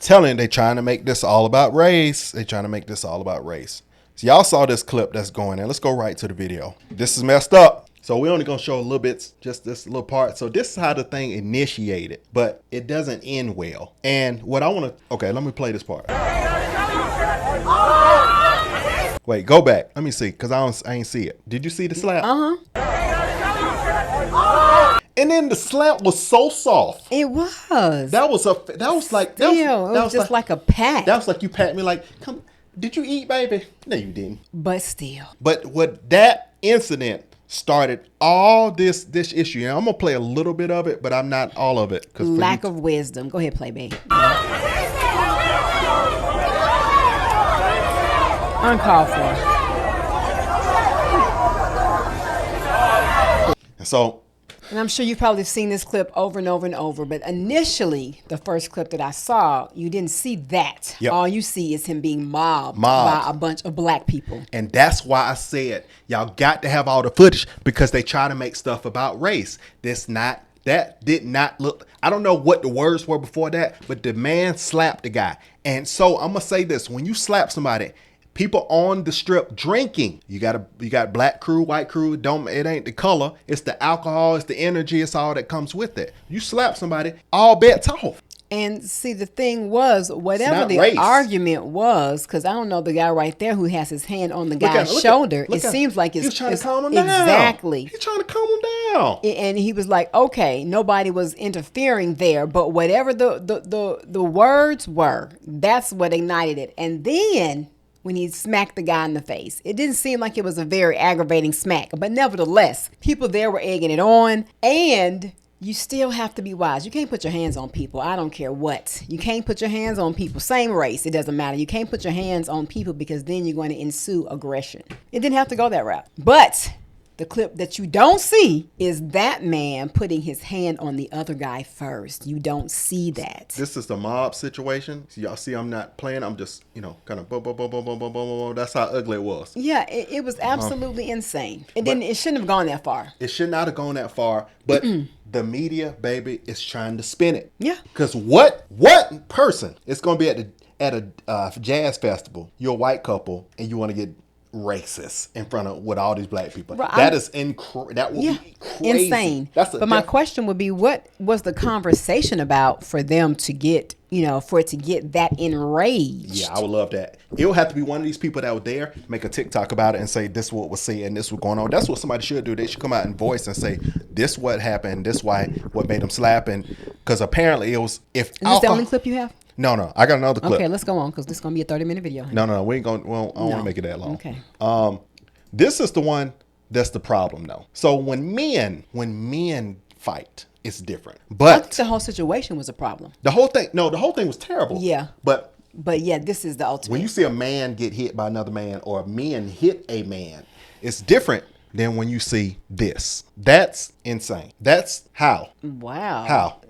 telling you, they trying to make this all about race. They trying to make this all about race. So y'all saw this clip that's going in. Let's go right to the video. This is messed up. So we're only going to show a little bit, just this little part. So this is how the thing initiated, but it doesn't end well. And what I want to, okay, let me play this part. Wait, go back. Let me see, because I ain't see it. Did you see the slap? And then the slap was so soft. It was. That was like, it was just like a pat. That was like you pat me like, come, did you eat, baby? No, you didn't. But still. But what that incident started all this issue. And I'm gonna play a little bit of it, but I'm not all of it. Lack of wisdom. Go ahead, play, babe. Uncalled for. And I'm sure you've probably seen this clip over and over and over, but initially, the first clip that I saw, you didn't see that. Yep. All you see is him being mobbed by a bunch of black people. And that's why I said, y'all got to have all the footage, because they try to make stuff about race. That did not look, I don't know what the words were before that, but the man slapped the guy. And so I'm going to say this, when you slap somebody, people on the strip drinking, you got black crew, white crew, it ain't the color, it's the alcohol, it's the energy, it's all that comes with it. You slap somebody, all bets off. And see, the thing was, whatever the argument was, because I don't know the guy right there who has his hand on the guy's shoulder. It seems like it's trying to calm him down. Exactly. He's trying to calm him down. And he was like, okay, nobody was interfering there, but whatever the words were, that's what ignited it. And then when he smacked the guy in the face, it didn't seem like it was a very aggravating smack, but nevertheless, people there were egging it on. And you still have to be wise. You can't put your hands on people. I don't care what. You can't put your hands on people. Same race. It doesn't matter. You can't put your hands on people, because then you're going to ensue aggression. It didn't have to go that route. But the clip that you don't see is that man putting his hand on the other guy first. You don't see that. This is the mob situation. So y'all see I'm not playing. I'm just, kind of boom, boom, boom, boom, boom, boom, boom. That's how ugly it was. Yeah, it was absolutely insane. It shouldn't have gone that far. It should not have gone that far. But the media, baby, is trying to spin it. Yeah. Because what person is going to be at a jazz festival? You're a white couple and you want to get racist in front of with all these black people. Right, that would be crazy. Insane. But my question would be, what was the conversation about for them to get, for it to get that enraged? Yeah, I would love that. It would have to be one of these people that were there, make a TikTok about it and say, this is what was said and this was going on. That's what somebody should do. They should come out and voice and say, this what happened, this what made them slap. And because apparently it was, is this the only clip you have? No, I got another clip. Okay, let's go on, because this is going to be a 30-minute video. No, we ain't going. Well, I don't want to make it that long. Okay. This is the one that's the problem, though. So when men fight, it's different. But I think the whole situation was a problem. The whole thing was terrible. Yeah. But yeah, this is the ultimate. When you see a man get hit by another man, or a man hit a man, it's different than when you see this. That's insane. That's how. Wow. How?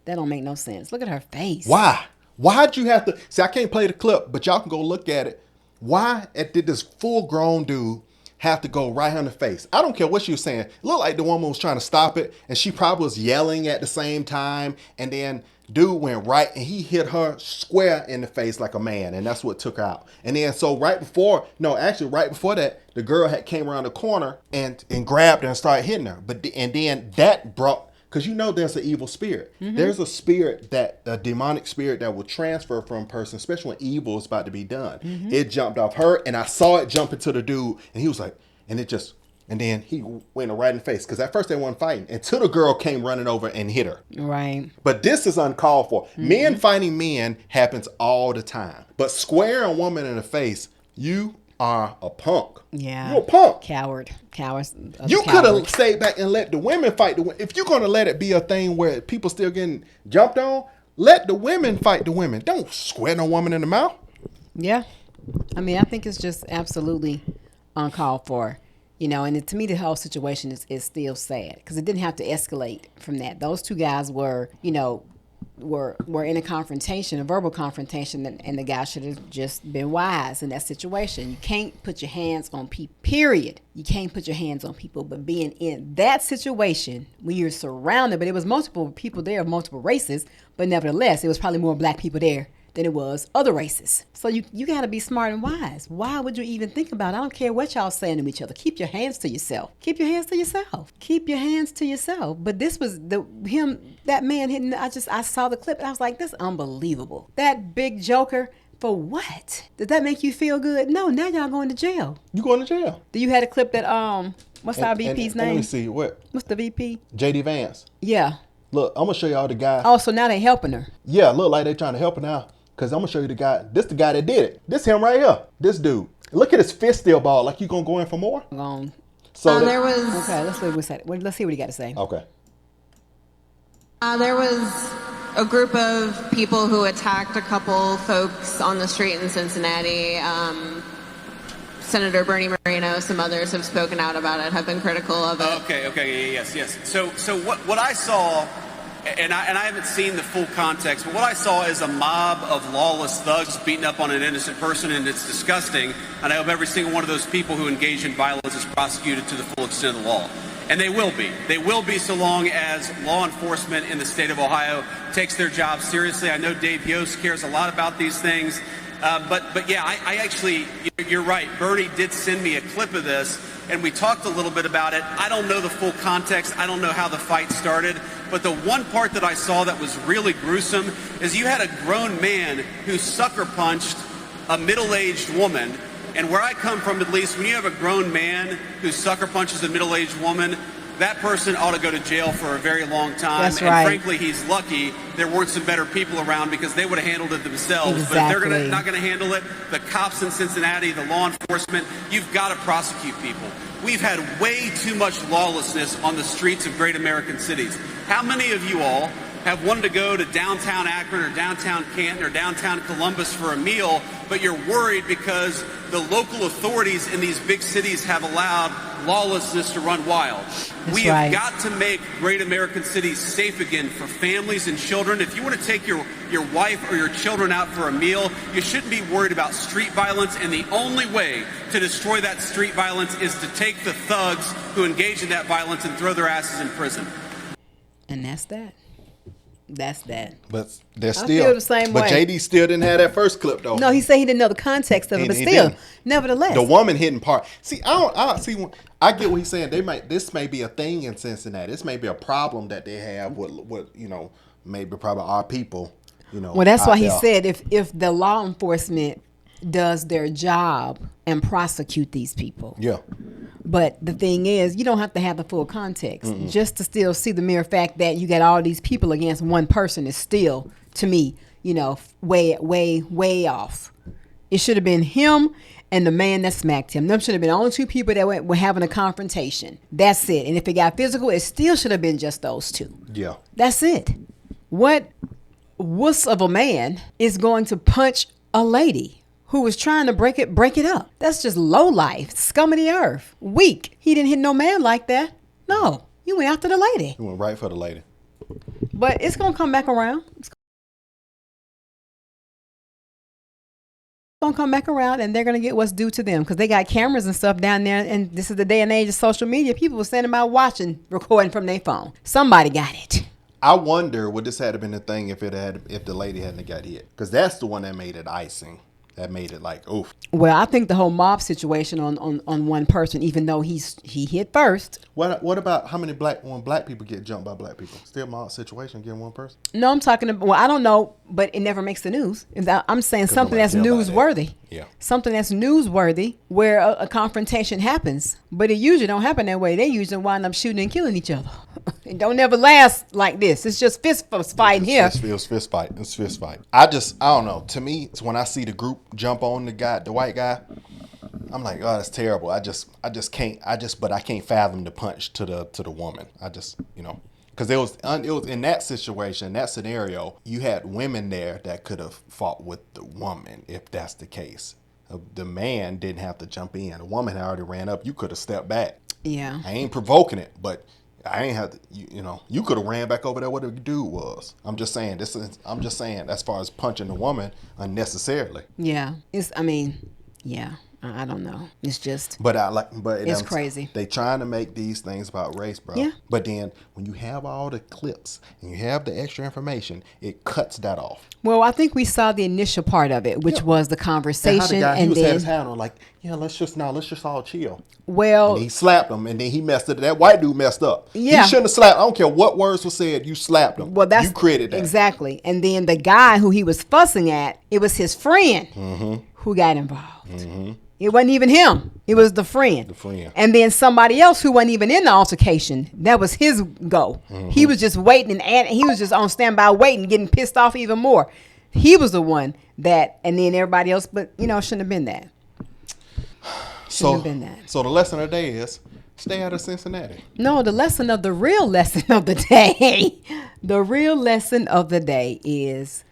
That don't make no sense. Look at her face. Why? Why'd you have to? See, I can't play the clip, but y'all can go look at it. Why did this full-grown dude have to go right on the face? I don't care what she was saying. It looked like the woman was trying to stop it, and she probably was yelling at the same time. And then dude went right, and he hit her square in the face like a man, and that's what took her out. And then so right before that, the girl came around the corner and grabbed her and started hitting her. And then that brought. Because there's an evil spirit. Mm-hmm. There's a spirit, a demonic spirit that will transfer from a person, especially when evil is about to be done. Mm-hmm. It jumped off her, and I saw it jump into the dude, and he was like, and then he went right in the face. Because at first they weren't fighting until the girl came running over and hit her. Right. But this is uncalled for. Mm-hmm. Men fighting men happens all the time. But square a woman in the face, you are a punk. Yeah. You're a punk. Coward. You could have stayed back and let the women fight the women. If you're going to let it be a thing where people still getting jumped on, let the women fight the women. Don't sweat no woman in the mouth. Yeah. I mean, I think it's just absolutely uncalled for. And to me, the whole situation is still sad, because it didn't have to escalate from that. Those two guys were, were in a confrontation, a verbal confrontation, and the guy should have just been wise in that situation. You can't put your hands on people, period. You can't put your hands on people, but being in that situation when you're surrounded, but it was multiple people there of multiple races, but nevertheless, it was probably more black people there than it was other races. So you got to be smart and wise. Why would you even think about it? I don't care what y'all saying to each other. Keep your hands to yourself. Keep your hands to yourself. Keep your hands to yourself. But this was that man hitting, I saw the clip and I was like, this is unbelievable. That big joker, for what? Did that make you feel good? No, now y'all going to jail. You going to jail. Do you had a clip that, what's our VP's name? Let me see, what's the VP? JD Vance. Yeah. Look, I'm going to show y'all the guy. Oh, so now they helping her. Yeah, look like they trying to help her now. Because I'm going to show you the guy. This the guy that did it. This him right here. This dude. Look at his fist still ball. Like you going to go in for more? So there was... Okay, let's see what he got to say. Okay. There was a group of people who attacked a couple folks on the street in Cincinnati. Senator Bernie Moreno, some others have spoken out about it, have been critical of it. Okay, yes. So what I saw... And I haven't seen the full context, but what I saw is a mob of lawless thugs beating up on an innocent person, and it's disgusting. And I hope every single one of those people who engage in violence is prosecuted to the full extent of the law. And they will be. They will be so long as law enforcement in the state of Ohio takes their job seriously. I know Dave Yost cares a lot about these things. But yeah, I actually, you're right. Bernie did send me a clip of this, and we talked a little bit about it. I don't know the full context. I don't know how the fight started. But the one part that I saw that was really gruesome is you had a grown man who sucker punched a middle-aged woman. And where I come from, at least, when you have a grown man who sucker punches a middle-aged woman, that person ought to go to jail for a very long time. That's and right. frankly, he's lucky there weren't some better people around because they would have handled it themselves. Exactly. But if they're not going to handle it, the cops in Cincinnati, the law enforcement, you've got to prosecute people. We've had way too much lawlessness on the streets of great American cities. How many of you all have wanted to go to downtown Akron or downtown Canton or downtown Columbus for a meal, but you're worried because the local authorities in these big cities have allowed lawlessness to run wild? We have got to make great American cities safe again for families and children. If you want to take your wife or your children out for a meal, you shouldn't be worried about street violence, and the only way to destroy that street violence is to take the thugs who engage in that violence and throw their asses in prison. And that's that. That's that. But they're still... I feel the same way. But JD still didn't have that first clip, though. No, he said he didn't know the context of it, but still, nevertheless. The woman hitting part. See, I get what he's saying. This may be a thing in Cincinnati. This may be a problem that they have with maybe probably our people, Well, that's why he said if the law enforcement does their job and prosecute these people. Yeah. But the thing is, you don't have to have the full context. Mm-mm. Just to still see the mere fact that you got all these people against one person is still, to me, way off. It should have been him and the man that smacked him. Them should have been the only two people that were having a confrontation. That's it. And if it got physical, it still should have been just those two. Yeah. That's it. What wuss of a man is going to punch a lady who was trying to break it up? That's just low life, scum of the earth, weak. He didn't hit no man like that. No, you went after the lady. You went right for the lady. But it's gonna come back around. It's gonna come back around, and they're gonna get what's due to them because they got cameras and stuff down there. And this is the day and age of social media. People were standing by watching, recording from their phone. Somebody got it. I wonder would this have been a thing if the lady hadn't got hit, because that's the one that made it icing. That made it like, oof. Well, I think the whole mob situation on one person, even though he hit first. What about how many when black people get jumped by black people? Still mob situation getting one person? No, I'm talking about, well, I don't know, but it never makes the news. I'm saying something that's newsworthy. Yeah. Something that's newsworthy where a confrontation happens. But it usually don't happen that way. They usually wind up shooting and killing each other. It don't ever last like this. It's just fist fighting here. It's fist fight. It's fist fight. I don't know. To me, it's when I see the group jump on the white guy, I'm like, oh, that's terrible. But I can't fathom the punch to the woman. Because it was in that situation, that scenario, you had women there that could have fought with the woman if that's the case. The man didn't have to jump in. The woman had already ran up. You could have stepped back. Yeah. I ain't provoking it, but I ain't have to, you could have ran back over there where the dude was. I'm just saying, as far as punching the woman unnecessarily. Yeah. Yeah. I don't know. It's just. But it's crazy. They trying to make these things about race, bro. Yeah. But then when you have all the clips and you have the extra information, it cuts that off. Well, I think we saw the initial part of it, which was the conversation, and he was then had his hand on like, let's just all chill. Well, and he slapped him, and then he messed it. That white dude messed up. Yeah. He shouldn't have slapped. I don't care what words were said. You slapped him. Well, you created that. Exactly. And then the guy who he was fussing at, it was his friend who got involved. Mm-hmm. It wasn't even him. It was the friend. And then somebody else who wasn't even in the altercation. That was his go. Mm-hmm. He was just waiting, and he was just on standby waiting, getting pissed off even more. He was the one that, and then everybody else, but shouldn't have been that. So the lesson of the day is stay out of Cincinnati. No, the real lesson of the day, the real lesson of the day is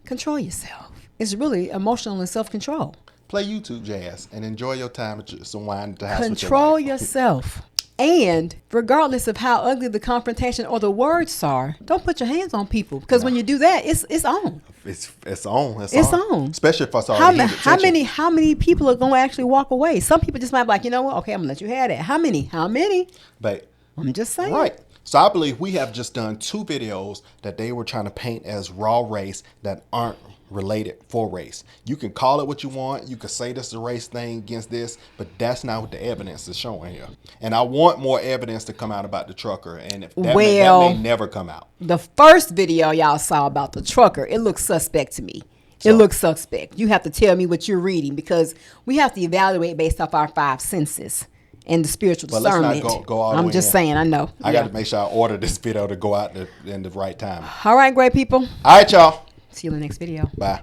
control yourself. It's really emotional and self-control. Play YouTube jazz and enjoy your time at some wine at the house. Control yourself. And regardless of how ugly the confrontation or the words are, don't put your hands on people, because when you do that, it's on. It's on. It's on. Especially if I saw how many people are going to actually walk away? Some people just might be like, you know what? Okay, I'm going to let you have that. How many? But I'm just saying. Right. So I believe we have just done 2 videos that they were trying to paint as raw race that aren't related for race. You can call it what you want. You could say this is a race thing against this, but that's not what the evidence is showing here. And I want more evidence to come out about the trucker. And if that may never come out. The first video y'all saw about the trucker, it looks suspect to me. It looks suspect. You have to tell me what you're reading, because we have to evaluate based off our 5 senses and the spiritual discernment. Let's not go all the way I'm just saying, I know. I got to make sure I order this video to go out in the right time. All right, great people. All right, y'all. See you in the next video. Bye.